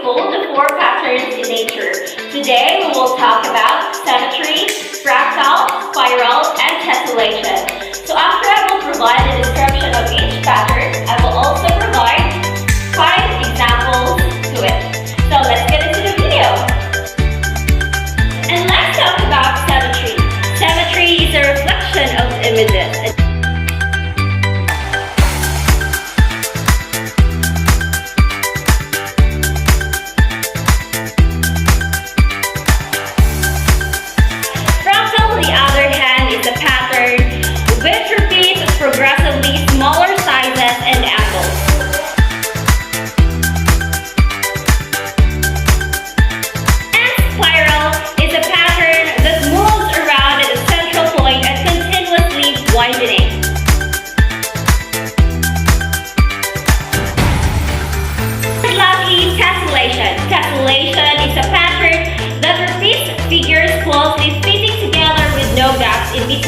call the four patterns in nature. Today we will talk about symmetry, fractal, spiral, and tessellation. So after I will provide a description of each pattern, I will also provide 5 examples to it. So let's get into the video. And let's talk about symmetry. Symmetry is a reflection of images. Progressively smaller sizes and angles. And spiral is a pattern that moves around at a central point and continuously widening. And lastly, tessellation. Tessellation is a pattern that repeats figures closely fitting together with no gaps in between.